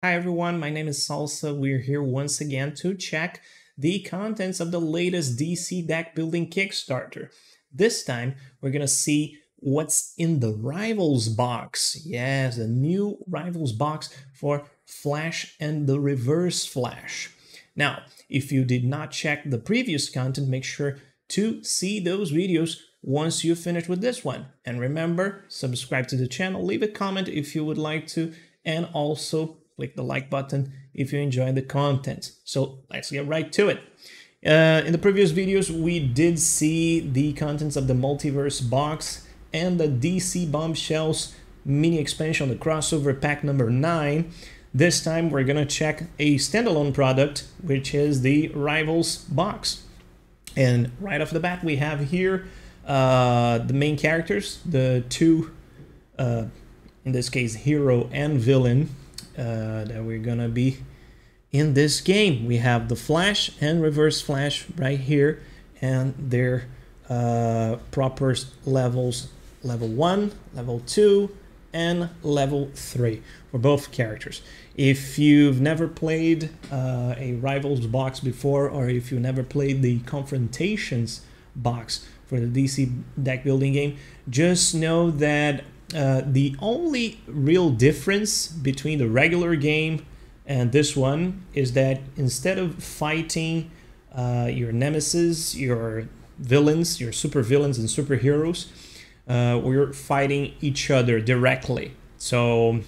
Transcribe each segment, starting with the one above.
Hi everyone, my name is Salsa. We're here once again to check the contents of the latest DC deck building Kickstarter. This time we're gonna see what's in the Rivals box. Yes, the new Rivals box for Flash and the Reverse Flash. Now, if you did not check the previous content, make sure to see those videos once you finish with this one. And remember, subscribe to the channel, leave a comment if you would like to, and also click the like button if you enjoy the content. So let's get right to it. In the previous videos, we did see the contents of the Multiverse box and the DC Bombshells mini expansion, the crossover pack number 9. This time we're gonna check a standalone product, which is the Rivals box. And right off the bat, we have here the main characters, the two, in this case, hero and villain, that we're gonna be in this game. We have the Flash and Reverse Flash right here, and their proper levels, level 1, level 2, and level 3 for both characters. If you've never played a Rivals box before, or if you never played the Confrontations box for the DC deck building game, just know that the only real difference between the regular game and this one is that instead of fighting your nemesis, your villains, your super villains and superheroes, we're fighting each other directly. So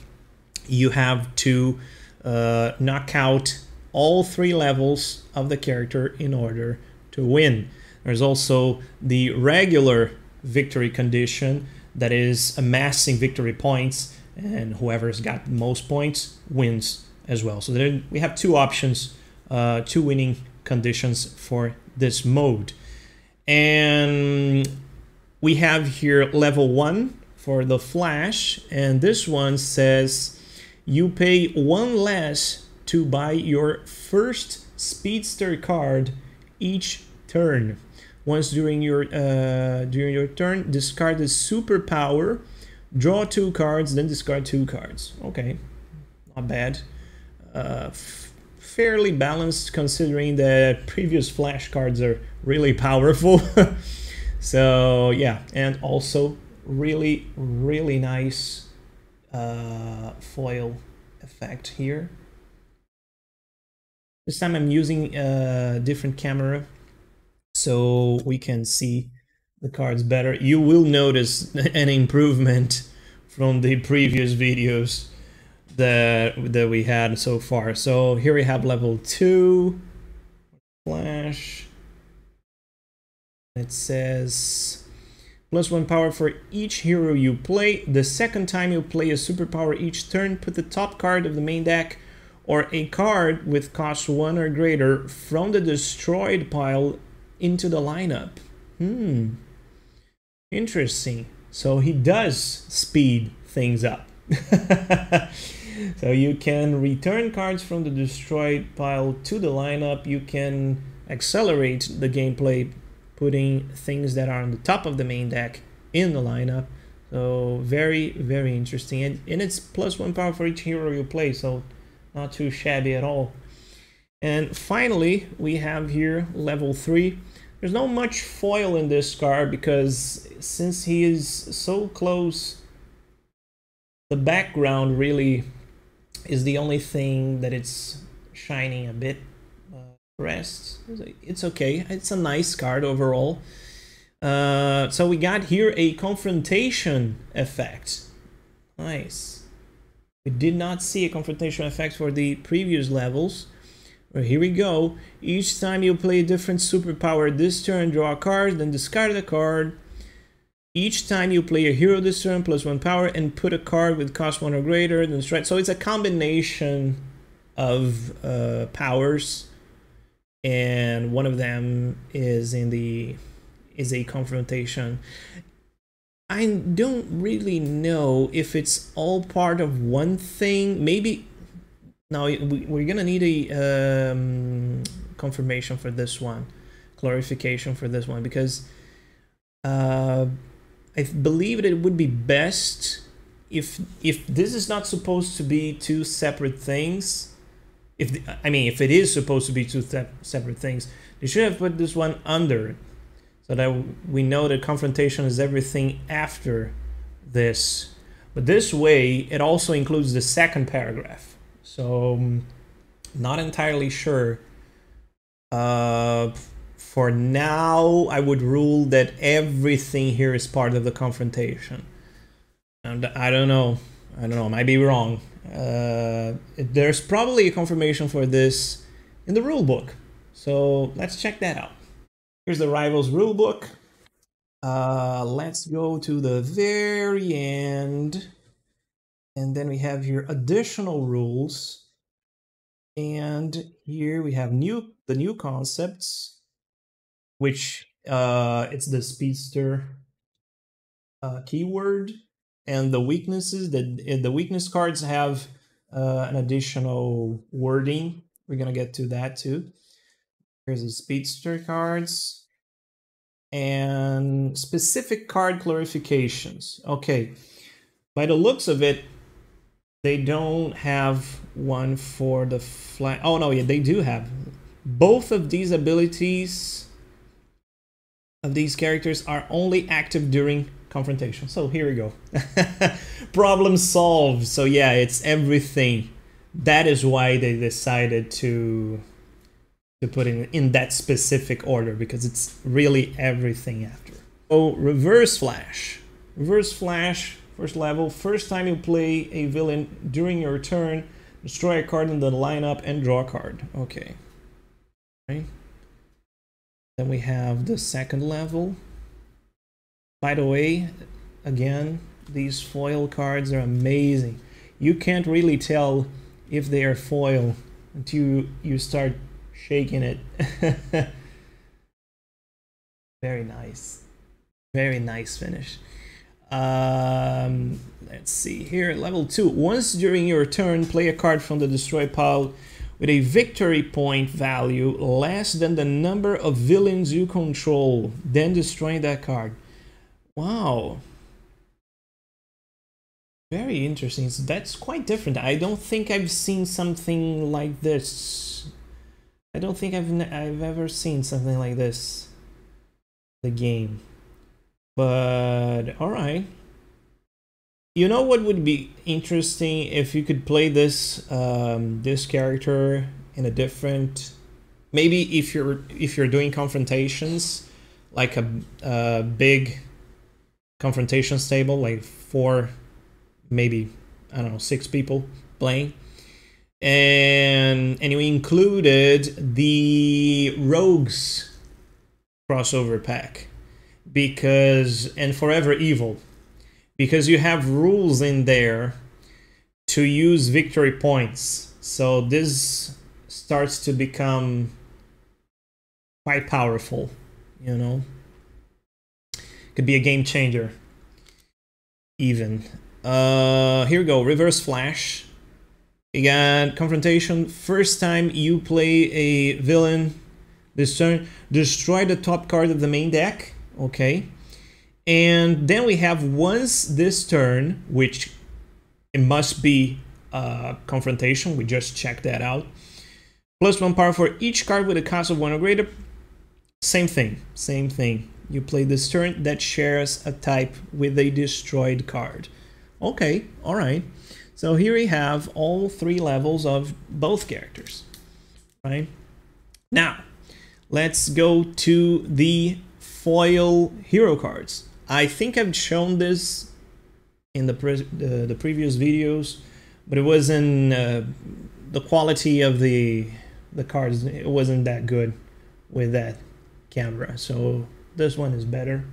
you have to knock out all 3 levels of the character in order to win. There's also the regular victory condition, that is amassing victory points, and whoever's got the most points wins as well. So then we have 2 options, 2 winning conditions for this mode. And we have here level 1 for the Flash, and this one says you pay 1 less to buy your first Speedster card each turn. Once during your turn, discard the superpower, draw 2 cards, then discard 2 cards. Okay, not bad. Fairly balanced considering that previous Flash cards are really powerful. So yeah, and also really nice foil effect here. This time I'm using a different camera so we can see the cards better. You will notice an improvement from the previous videos that we had so far. So here we have level 2 Flash. It says +1 power for each hero you play. The second time you play a superpower each turn, put the top card of the main deck or a card with cost 1 or greater from the destroyed pile into the lineup. Interesting. So he does speed things up. So you can return cards from the destroyed pile to the lineup. You can accelerate the gameplay, putting things that are on the top of the main deck in the lineup. So very interesting. And it's +1 power for each hero you play, so not too shabby at all. And finally, we have here level 3. There's not much foil in this card because since he is so close, the background really is the only thing that it's shining a bit. Rest, it's okay. It's a nice card overall. So we got here a confrontation effect. Nice. We did not see a confrontation effect for the previous levels. Well, here we go. Each time you play a different superpower this turn, draw a card, then discard a card. Each time you play a hero this turn, +1 power, and put a card with cost 1 or greater, then strike. So it's a combination of powers, and one of them is a confrontation. I don't really know if it's all part of one thing. Maybe. Now, we're gonna need a confirmation for this one, clarification for this one, because I believe that it would be best if this is not supposed to be two separate things, if it is supposed to be two separate things, they should have put this one under it, so that we know that confrontation is everything after this. But this way, it also includes the second paragraph. So, not entirely sure. For now, I would rule that everything here is part of the confrontation. And I don't know. I might be wrong. There's probably a confirmation for this in the rulebook. So let's check that out. Here's the Rivals rulebook. Let's go to the very end. And then we have here additional rules. And here we have the new concepts, which it's the Speedster keyword, and the weaknesses. The weakness cards have an additional wording. We're gonna get to that too. Here's the Speedster cards and specific card clarifications. Okay, by the looks of it, they don't have one for the flag. Oh no, yeah, they do have. Both of these abilities of these characters are only active during confrontation. So here we go. Problem solved. So yeah, it's everything. That is why they decided to put it in that specific order, because it's really everything after. Oh, Reverse Flash. Reverse Flash, first level. First time you play a villain during your turn, destroy a card in the lineup and draw a card. Okay. Right. Then we have the second level. By the way, again, these foil cards are amazing. You can't really tell if they are foil until you start shaking it. Very nice. Very nice finish. Let's see here. Level 2. Once during your turn, play a card from the destroy pile with a victory point value less than the number of villains you control, then destroy that card. Wow. Very interesting. So that's quite different. I don't think I've seen something like this. I don't think I've ever seen something like this in the game. But all right. You know what would be interesting if you could play this this character in a different, maybe if you're doing confrontations, like a big confrontations table, like 4, maybe, I don't know, 6 people playing, and you included the Rogues crossover pack, and Forever Evil, because you have rules in there to use victory points. So this starts to become quite powerful, you know. Could be a game changer even. Here we go. Reverse Flash. You got confrontation. First time you play a villain this turn, destroy the top card of the main deck. Okay. And then we have once this turn, which it must be confrontation. We just checked that out. +1 power for each card with a cost of 1 or greater. Same thing. Same thing. You play this turn that shares a type with a destroyed card. Okay, all right. So here we have all 3 levels of both characters. Right? Now, let's go to the foil hero cards. I think I've shown this in the previous videos, but it wasn't the quality of the cards. It wasn't that good with that camera. So this one is better.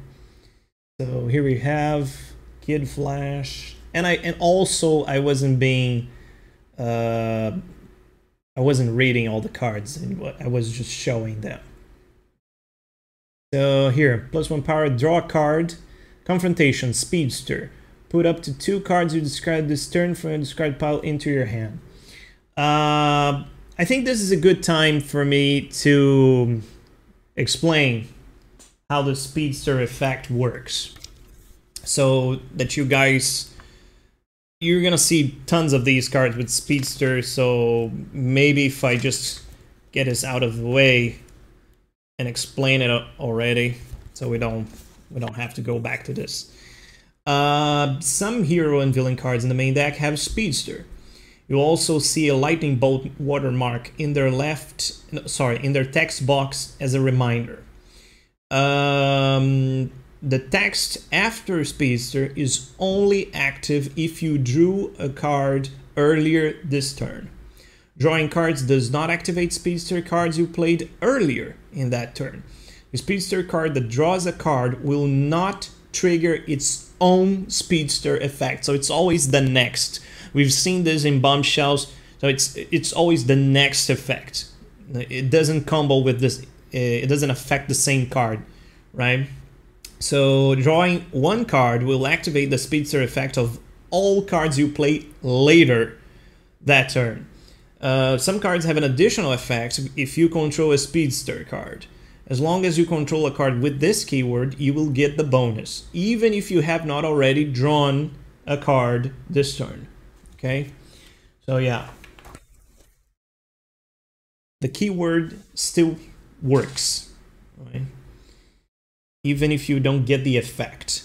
So here we have Kid Flash, and also I wasn't being I wasn't reading all the cards, and I was just showing them. So here, +1 power, draw a card, confrontation, Speedster. Put up to 2 cards you discard this turn from a discard pile into your hand. I think this is a good time for me to explain how the Speedster effect works, so that you guys You're gonna see tons of these cards with Speedster, so maybe if I just get this out of the way and explain it already, so we don't have to go back to this. Some hero and villain cards in the main deck have Speedster. You'll also see a lightning bolt watermark in their in their text box as a reminder. The text after Speedster is only active if you drew a card earlier this turn. Drawing cards does not activate Speedster cards you played earlier in that turn. A Speedster card that draws a card will not trigger its own Speedster effect, so it's always the next. We've seen this in Bombshells, so it's always the next effect. It doesn't combo with this, it doesn't affect the same card, right? So drawing one card will activate the Speedster effect of all cards you play later that turn. Some cards have an additional effect if you control a Speedster card. As long as you control a card with this keyword, you will get the bonus, even if you have not already drawn a card this turn. Okay, so yeah, the keyword still works, right? Even if you don't get the effect.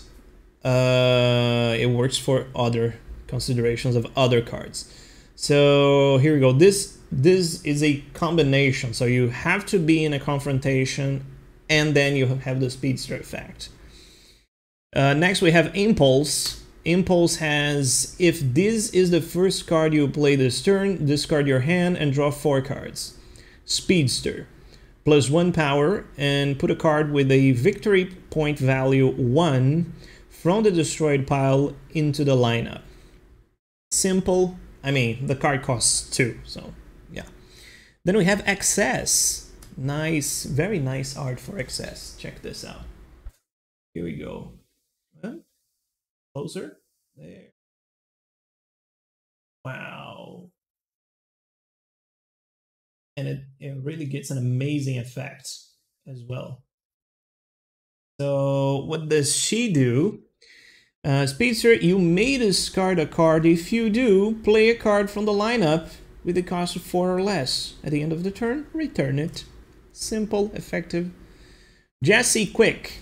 It works for other considerations of other cards. So here we go. This is a combination, so you have to be in a confrontation and then you have the Speedster effect. Next we have Impulse. Impulse has, if this is the first card you play this turn, discard your hand and draw 4 cards. Speedster, +1 power, and put a card with a victory point value 1 from the destroyed pile into the lineup. Simple. I mean, the card costs 2, so yeah. Then we have Excess. Nice, very nice art for Excess. Check this out. Here we go. Huh? Closer. There. Wow. And it really gets an amazing effect as well. So what does she do? Speedster, you may discard a card. If you do, play a card from the lineup with a cost of 4 or less. At the end of the turn, return it. Simple, effective. Jessie Quick,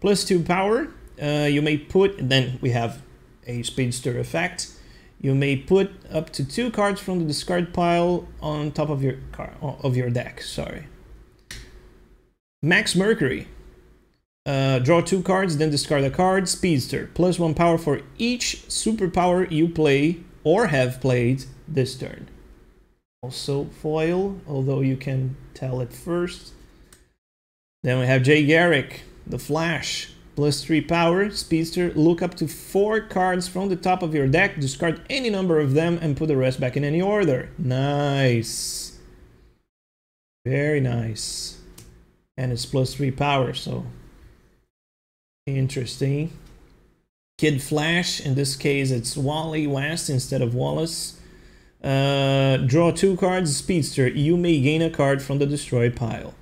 +2 power. You may put, and then we have a Speedster effect. You may put up to 2 cards from the discard pile on top of your deck. Sorry. Max Mercury. Draw 2 cards, then discard a card. Speedster, +1 power for each superpower you play or have played this turn. Also foil, although you can tell it first. Then we have Jay Garrick, the Flash, +3 power. Speedster, look up to 4 cards from the top of your deck, discard any number of them, and put the rest back in any order. Nice. Very nice. And it's +3 power, so interesting. Kid Flash, in this case it's Wally West instead of Wallace. Draw 2 cards. Speedster, you may gain a card from the destroyed pile.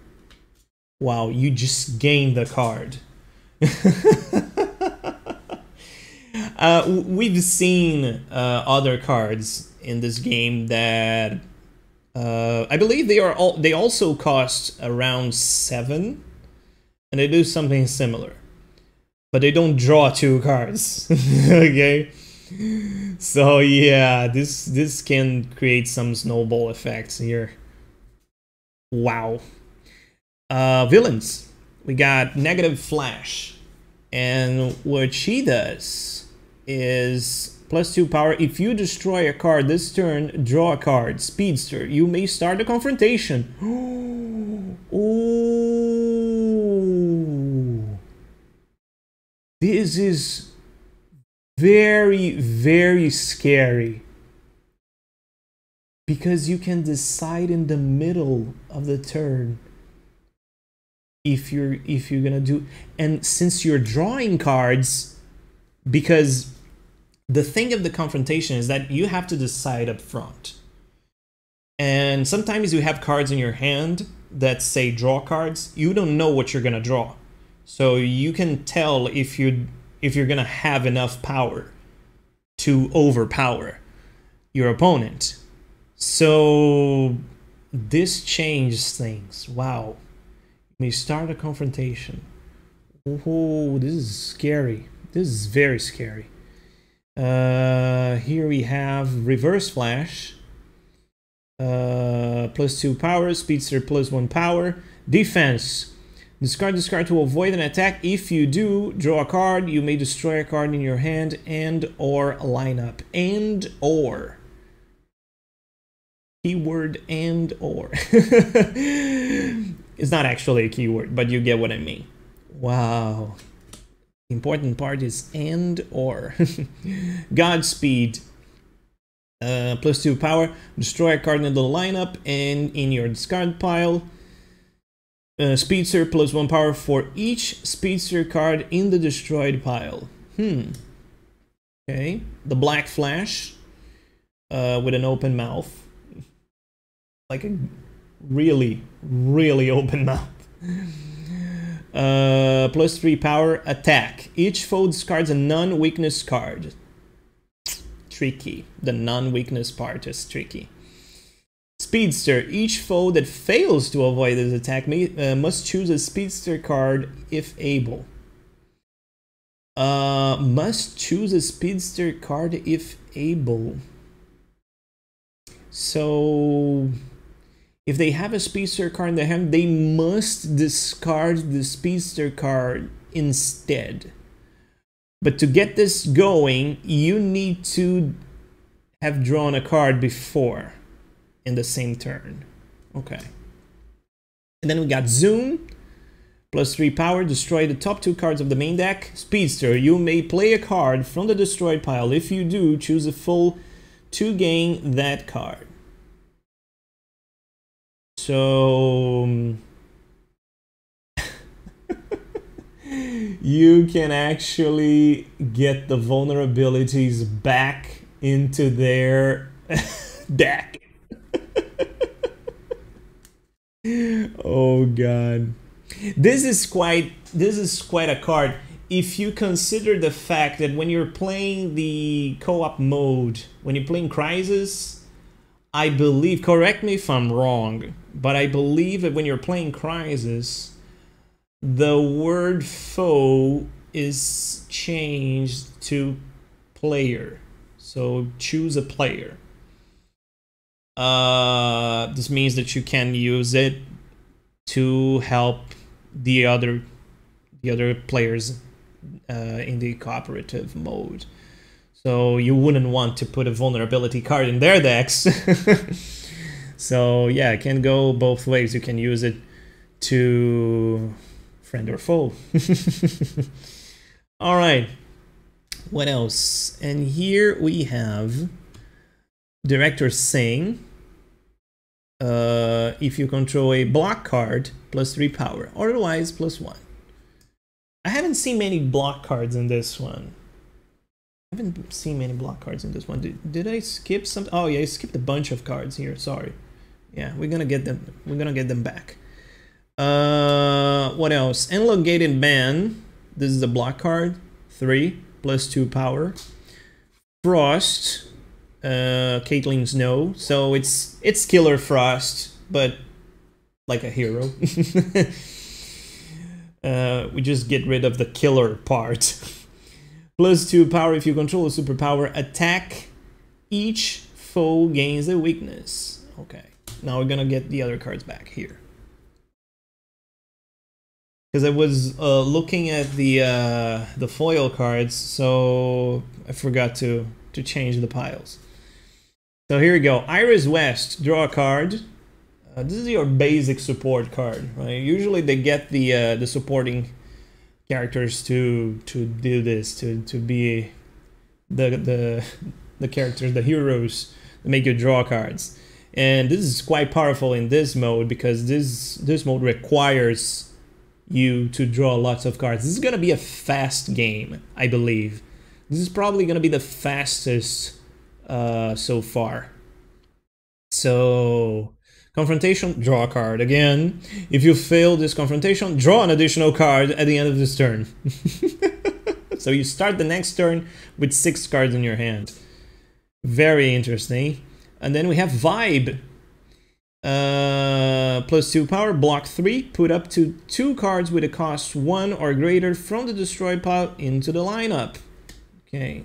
Wow, you just gained the card. We've seen other cards in this game that I believe they also cost around 7, and they do something similar, but they don't draw 2 cards. Okay, so yeah, this can create some snowball effects here. Wow. Villains. We got Negative Flash, and what she does is +2 power. If you destroy a card this turn, draw a card. Speedster, you may start a confrontation. Ooh. This is very, very scary, because you can decide in the middle of the turn if you're gonna do, and since you're drawing cards, because the thing of the confrontation is that you have to decide up front, and sometimes you have cards in your hand that say draw cards. You don't know what you're gonna draw, so you can tell if you're gonna have enough power to overpower your opponent. So this changes things. Wow. We start a confrontation. Oh, this is scary. This is very scary. Here we have Reverse Flash. +2 power. Speedster +1 power. Defense. Discard this card to avoid an attack. If you do, draw a card. You may destroy a card in your hand and or lineup. And or. Keyword and or. It's not actually a keyword, but you get what I mean. Wow. The important part is and or. Godspeed. +2 power. Destroy a card in the lineup and in your discard pile. Speedster +1 power for each Speedster card in the destroyed pile. Okay. The Black Flash with an open mouth. Like a really, really open mouth. +3 power. Attack. Each foe discards a non-weakness card. Tricky. The non-weakness part is tricky. Speedster. Each foe that fails to avoid this attack must choose a Speedster card if able. Must choose a Speedster card if able. So if they have a Speedster card in their hand, they must discard the Speedster card instead. But to get this going, you need to have drawn a card before in the same turn. Okay. And then we got Zoom. +3 power. Destroy the top 2 cards of the main deck. Speedster. You may play a card from the destroyed pile. If you do, choose a full to gain that card. So you can actually get the vulnerabilities back into their deck. Oh god. This is quite a card if you consider the fact that when you're playing the co-op mode, when you're playing Crisis, I believe, correct me if I'm wrong, but I believe that when you're playing Crisis, the word foe is changed to player. So choose a player. This means that you can use it to help the other players in the cooperative mode. So you wouldn't want to put a vulnerability card in their decks. So yeah, it can go both ways. You can use it to friend or foe. All right, what else? And here we have Director Sing. If you control a block card, +3 power, otherwise +1. I haven't seen many block cards in this one. Did I skip some? Oh yeah, I skipped a bunch of cards here. Sorry. Yeah, we're gonna get them. We're gonna get them back. What else? Elongated Ban. This is a block card. 3 +2 power. Frost. Caitlyn Snow. So it's Killer Frost, but like a hero. We just get rid of the killer part. +2 power. If you control a superpower, attack. Each foe gains a weakness. Okay. Now we're gonna get the other cards back here. Because I was looking at the foil cards, so I forgot to change the piles. So here we go. Iris West. Draw a card. This is your basic support card, right? Usually they get the supporting characters to do this, to be the characters, the heroes that make you draw cards. And this is quite powerful in this mode because this mode requires you to draw lots of cards. This is gonna be a fast game, I believe. This is probably gonna be the fastest so far. So confrontation, draw a card again. If you fail this confrontation, draw an additional card at the end of this turn. So you start the next turn with 6 cards in your hand. Very interesting. And then we have Vibe. +2 power, block 3, put up to 2 cards with a cost 1 or greater from the destroy pile into the lineup. Okay.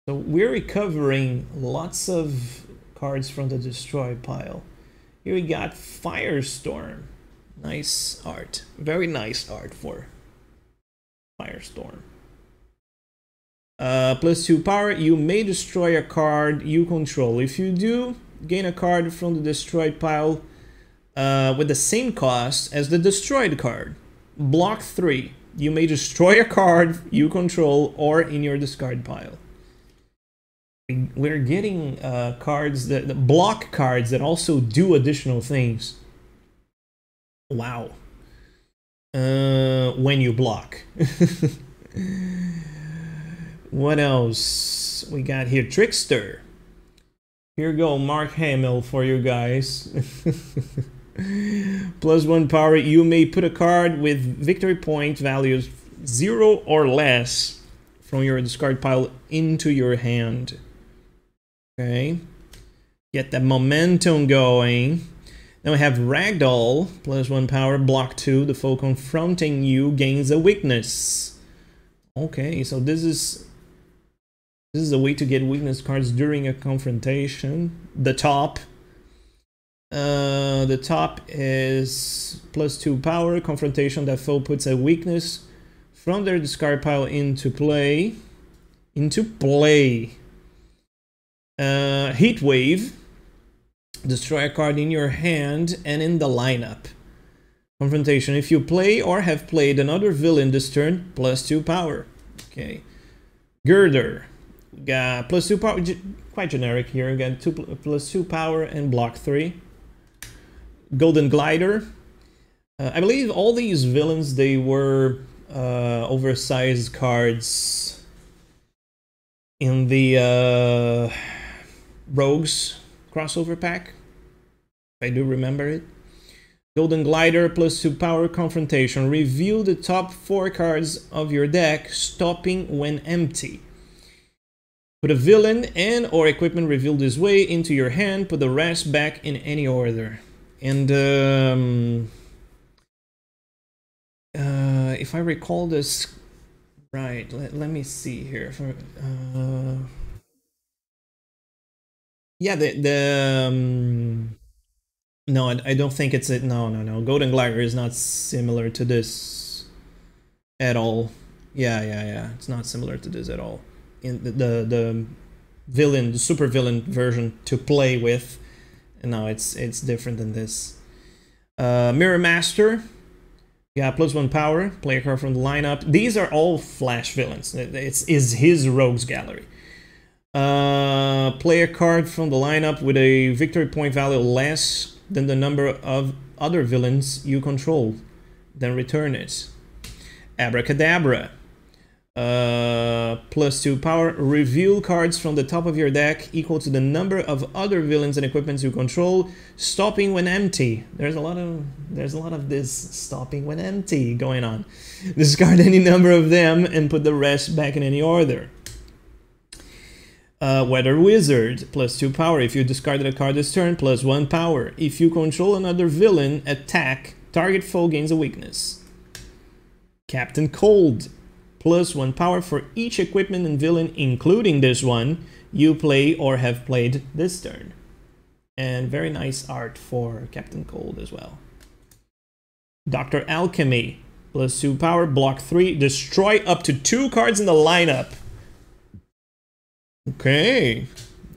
So we're recovering lots of cards from the destroy pile. Here we got Firestorm. Nice art. Very nice art for Firestorm. +2 power, you may destroy a card you control. If you do, gain a card from the destroyed pile with the same cost as the destroyed card. Block 3, you may destroy a card you control or in your discard pile. We're getting cards that block cards that also do additional things. Wow. When you block. What else we got here? Trickster. Here we go, Mark Hamill for you guys. +1 power, you may put a card with victory point values 0 or less from your discard pile into your hand. Okay. Get that momentum going. Then we have Ragdoll, +1 power, block 2. The foe confronting you gains a weakness. Okay, so this is a way to get weakness cards during a confrontation. The top is +2 power, confrontation. That foe puts a weakness from their discard pile into play. Heat Wave. Destroy a card in your hand and in the lineup. Confrontation. If you play or have played another villain this turn, +2 power. Okay. Girder. We got +2 power. Quite generic here. We got +2 power and block 3. Golden Glider. I believe all these villains, they were oversized cards in the Rogues crossover pack. I do remember it. Golden Glider, +2 power, confrontation. Reveal the top 4 cards of your deck, stopping when empty. Put a villain and or equipment revealed this way into your hand. Put the rest back in any order. And if I recall this right, let me see here. Yeah, no, I don't think it's it. No. Golden Glider is not similar to this at all. Yeah. It's not similar to this at all. In the villain, the super villain version to play with. No, it's different than this. Mirror Master. Yeah, +1 power. Play a card from the lineup. These are all Flash villains. Is his Rogues Gallery. Play a card from the lineup with a victory point value less than the number of other villains you control. Then return it. Abracadabra. +2 power. Reveal cards from the top of your deck equal to the number of other villains and equipments you control, stopping when empty. There's a lot of this stopping when empty going on. Discard any number of them and put the rest back in any order. Weather Wizard, +2 power. If you discarded a card this turn, +1 power. If you control another villain, attack, target foe gains a weakness. Captain Cold, +1 power for each equipment and villain, including this one, you play or have played this turn. And very nice art for Captain Cold as well. Dr. Alchemy, +2 power, block 3, destroy up to 2 cards in the lineup. Okay,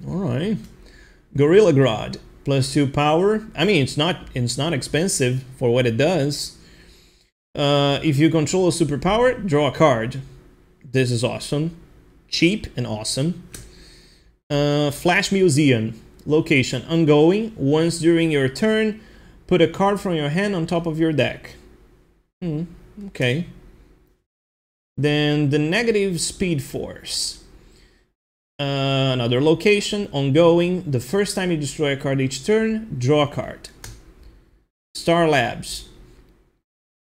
alright. Gorilla Grodd, +2 power. I mean, it's not expensive for what it does. If you control a superpower, draw a card. This is awesome. Cheap and awesome. Flash Museum. Location, ongoing. Once during your turn, put a card from your hand on top of your deck. Okay. Then the Negative Speed Force. Another location, ongoing. The first time you destroy a card each turn, draw a card. Star Labs.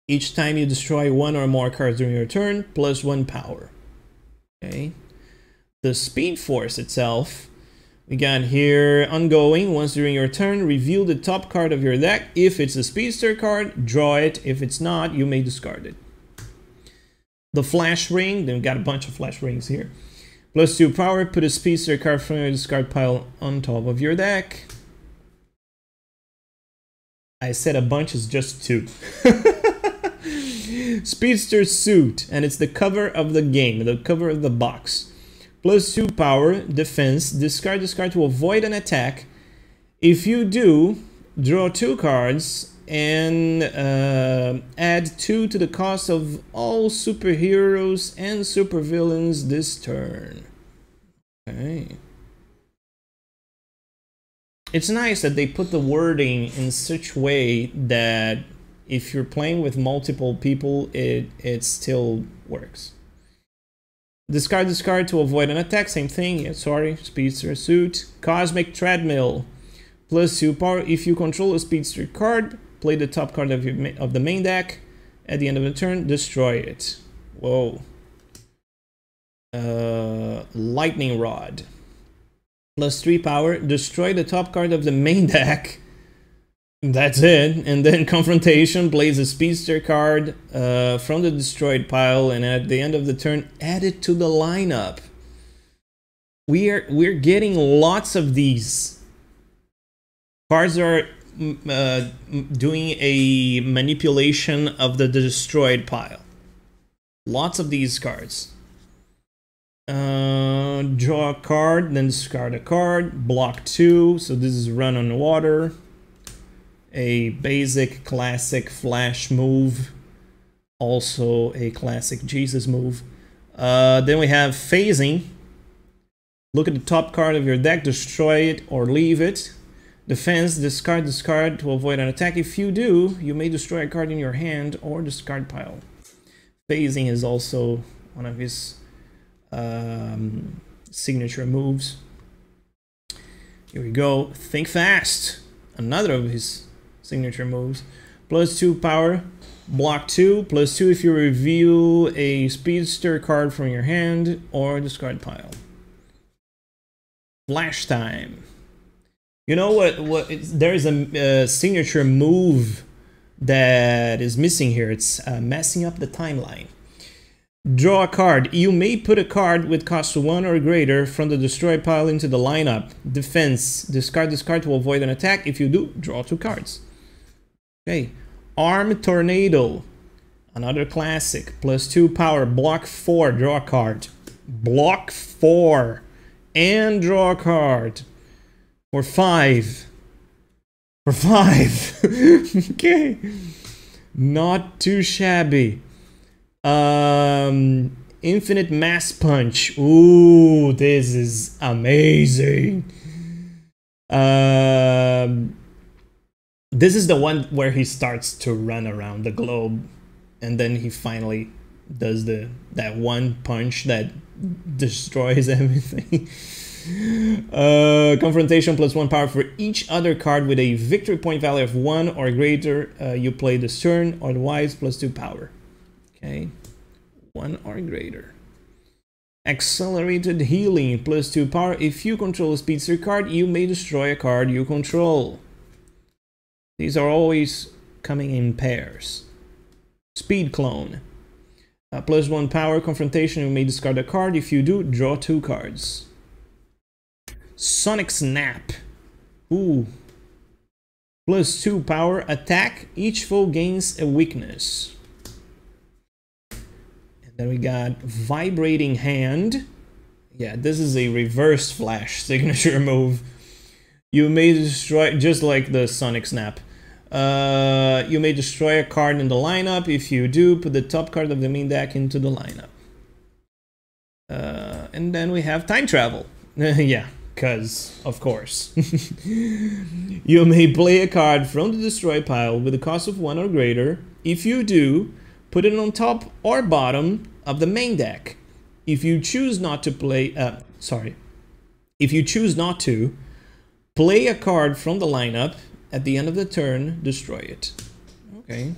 Each time you destroy 1 or more cards during your turn, +1 power. Okay. The Speed Force itself, we got here ongoing. Once during your turn, reveal the top card of your deck. If it's a Speedster card, draw it. If it's not, you may discard it. The Flash Ring, then we got a bunch of Flash Rings here. +2 power, put a Speedster card from your discard pile on top of your deck. I said a bunch is just 2. Speedster Suit, and it's the cover of the game, the cover of the box. +2 power, defense, discard to avoid an attack. If you do, draw 2 cards and add 2 to the cost of all superheroes and supervillains this turn. Okay. It's nice that they put the wording in such a way that if you're playing with multiple people, it still works. Discard to avoid an attack, same thing. Yeah, sorry, Speedster Suit. Cosmic Treadmill, +2 power. If you control a Speedster card, play the top card of the main deck. At the end of the turn, destroy it. Whoa. Lightning Rod, +3 power. Destroy the top card of the main deck. That's it. And then Confrontation, plays a Speedster card from the destroyed pile, and at the end of the turn, add it to the lineup. We're getting lots of these. Cards are doing a manipulation of the destroyed pile. Lots of these cards. Draw a card, then discard a card. Block 2, so this is run on water. A basic classic Flash move. Also a classic Jesus move. Then we have Phasing. Look at the top card of your deck, destroy it or leave it. Defense, discard to avoid an attack. If you do, you may destroy a card in your hand or discard pile. Phasing is also one of his signature moves. Here we go. Think Fast, another of his signature moves. +2 power, block 2, +2 if you reveal a Speedster card from your hand or discard pile. Flash Time. You know what there's a signature move that is missing here. It's messing up the timeline. Draw a card. You may put a card with cost 1 or greater from the destroy pile into the lineup. Defense, discard to avoid an attack. If you do, draw 2 cards. Okay. Arm Tornado, another classic. +2 power, block 4, draw a card. Block 4 and draw a card. For 5. For 5. Okay. Not too shabby. Infinite Mass Punch. Ooh, this is amazing. This is the one where he starts to run around the globe, and then he finally does that one punch that destroys everything. Confrontation, +1 power for each other card with a victory point value of 1 or greater. You play this turn, otherwise +2 power. Okay, 1 or greater. Accelerated Healing, +2 power. If you control a Speedster card, you may destroy a card you control. These are always coming in pairs. Speed Clone, +1 power. Confrontation, you may discard a card. If you do, draw 2 cards. Sonic Snap. Ooh. +2 power. Attack. Each foe gains a weakness. Then we got Vibrating Hand. Yeah, this is a reverse flash signature move. You may destroy, just like the Sonic Snap. You may destroy a card in the lineup. If you do, put the top card of the main deck into the lineup. And then we have Time Travel. Yeah, because, of course. You may play a card from the destroy pile with a cost of 1 or greater. If you do, put it on top or bottom of the main deck. If you choose not to play, if you choose not to, play a card from the lineup. At the end of the turn, destroy it. Okay.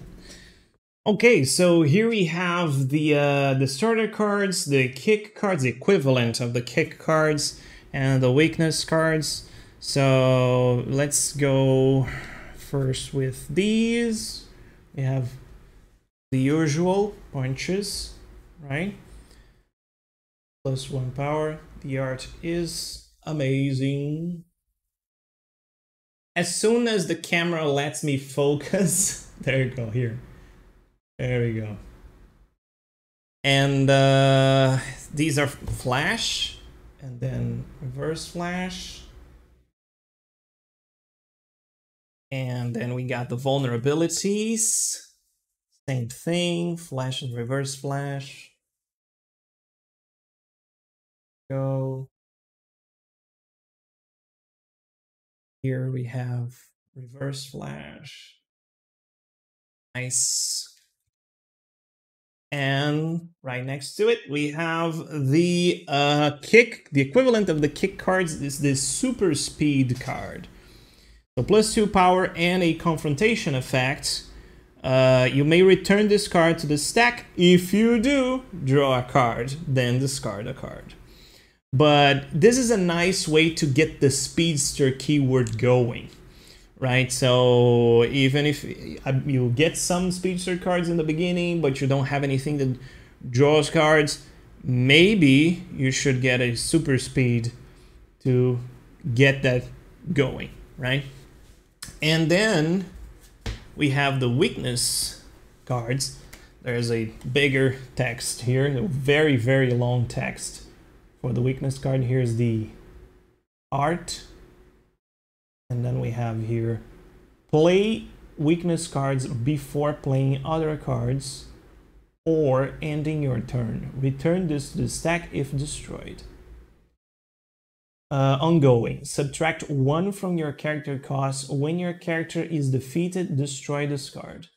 Okay, so here we have the starter cards, the kick cards, the equivalent of the kick cards, and the weakness cards. So let's go first with these. We have the usual punches, right? +1 power. The art is amazing. As soon as the camera lets me focus, there you go, here. There we go. And these are flash, and then reverse flash. And then we got the vulnerabilities. Same thing, flash and reverse flash. Go. Here we have reverse flash. Nice. And right next to it, we have the kick. The equivalent of the kick cards is this super speed card. So +2 power and a confrontation effect. You may return this card to the stack. If you do, draw a card, then discard a card. But this is a nice way to get the Speedster keyword going, right? So even if you get some Speedster cards in the beginning, but you don't have anything that draws cards, maybe you should get a super speed to get that going, right? And then we have the weakness cards. There's a bigger text here, a very, very long text for the weakness card. Here's the art. And then we have here, play weakness cards before playing other cards or ending your turn. Return this to the stack if destroyed. Ongoing. Subtract 1 from your character cost. When your character is defeated, destroy this card.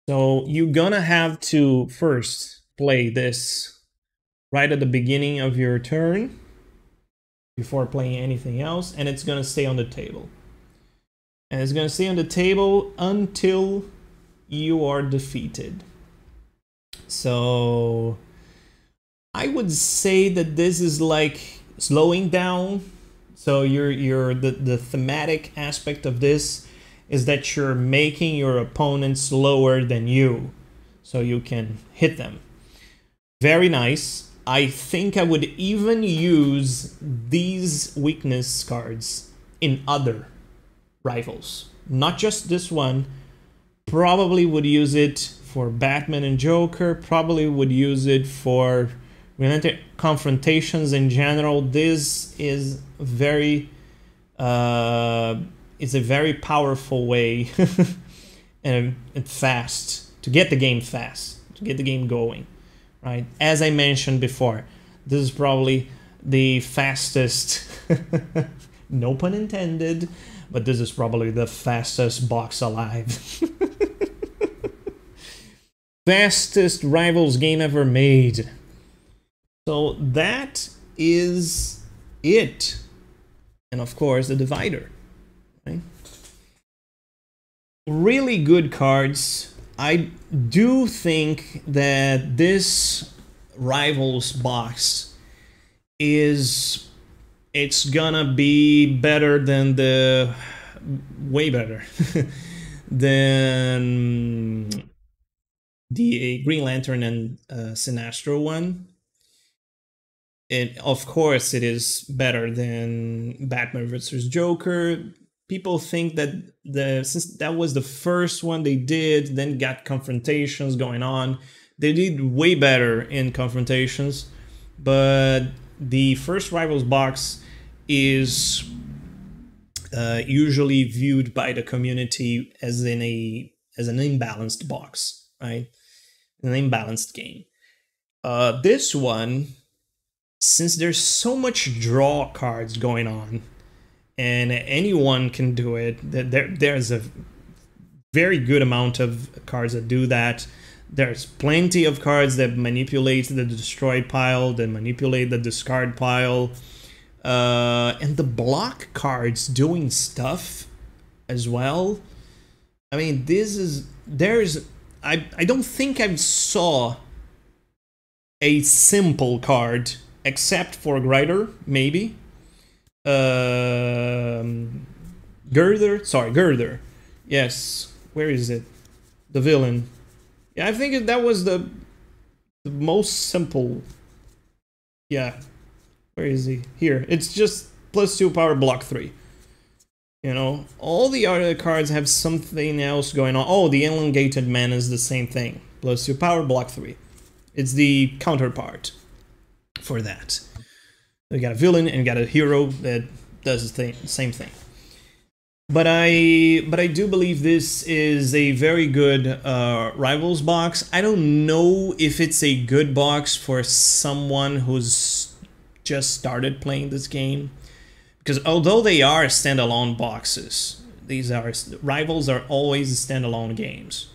So you're gonna have to first play this right at the beginning of your turn before playing anything else, and it's gonna stay on the table. And it's gonna stay on the table until you are defeated. So I would say that this is like slowing down. So the thematic aspect of this is that you're making your opponent slower than you, so you can hit them. Very nice. I think I would even use these weakness cards in other rivals, not just this one. Probably would use it for Batman and Joker. Probably would use it for confrontations in general. This is very it's a very powerful way and fast to get the game going, right? As I mentioned before, this is probably the fastest no pun intended, but this is probably the fastest box alive. Fastest Rivals game ever made. So that is it. And of course, the divider. Right? Really good cards. I do think that this Rivals box it's gonna be better than way better than the Green Lantern and Sinestro one. Of course, it is better than Batman vs. Joker. People think that since that was the first one they did, then got confrontations going on, they did way better in confrontations. But the first Rivals box is usually viewed by the community as an imbalanced box, right? An imbalanced game. This one, since there's so much draw cards going on, and anyone can do it, there's a very good amount of cards that do that. There's plenty of cards that manipulate the destroy pile, that manipulate the discard pile, and the block cards doing stuff as well. I mean, this is there's I don't think I saw a simple card except for Grider, maybe. Girder. Yes, where is it? The villain. Yeah, I think that was the most simple. Yeah, where is he? Here. It's just +2 power, block 3. You know, all the other cards have something else going on. Oh, the elongated man is the same thing. +2 power, block 3. It's the counterpart for that. We got a villain and got a hero that does the same thing. But I do believe this is a very good Rivals box. I don't know if it's a good box for someone who's just started playing this game. Because although they are standalone boxes, Rivals are always standalone games.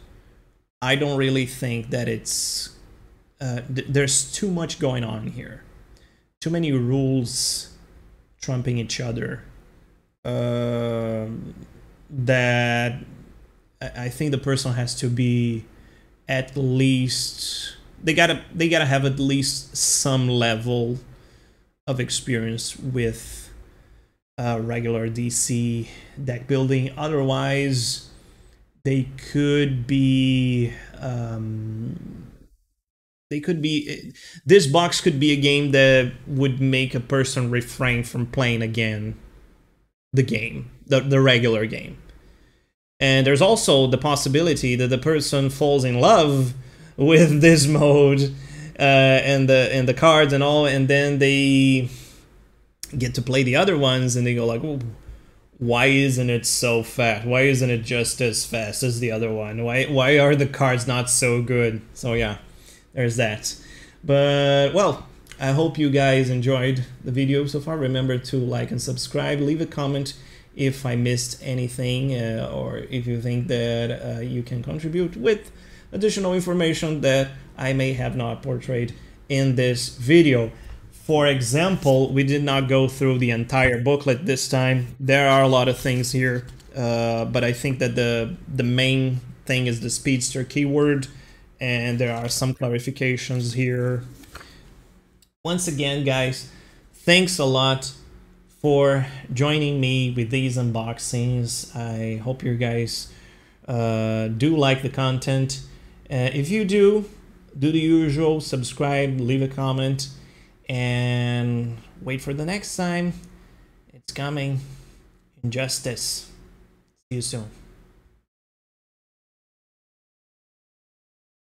I don't really think that it's... there's too much going on here. Too many rules trumping each other. That I think the person has to be at least... They gotta have at least some level of experience with regular DC deck building. Otherwise, they could be... this box could be a game that would make a person refrain from playing again the game, the regular game. And there's also the possibility that the person falls in love with this mode and the cards and all, and then they get to play the other ones and they go like, oh, why isn't it so fast? Why isn't it just as fast as the other one? Why are the cards not so good? So yeah, there's that. But well, I hope you guys enjoyed the video so far. Remember to like and subscribe. Leave a comment if I missed anything or if you think that you can contribute with additional information that I may have not portrayed in this video. For example, we did not go through the entire booklet this time. There are a lot of things here, but I think that the main thing is the Speedster keyword, and there are some clarifications here. Once again, guys, thanks a lot for joining me with these unboxings. I hope you guys do like the content. If you do the usual, subscribe, leave a comment, and wait for the next time. It's coming. Injustice. See you soon.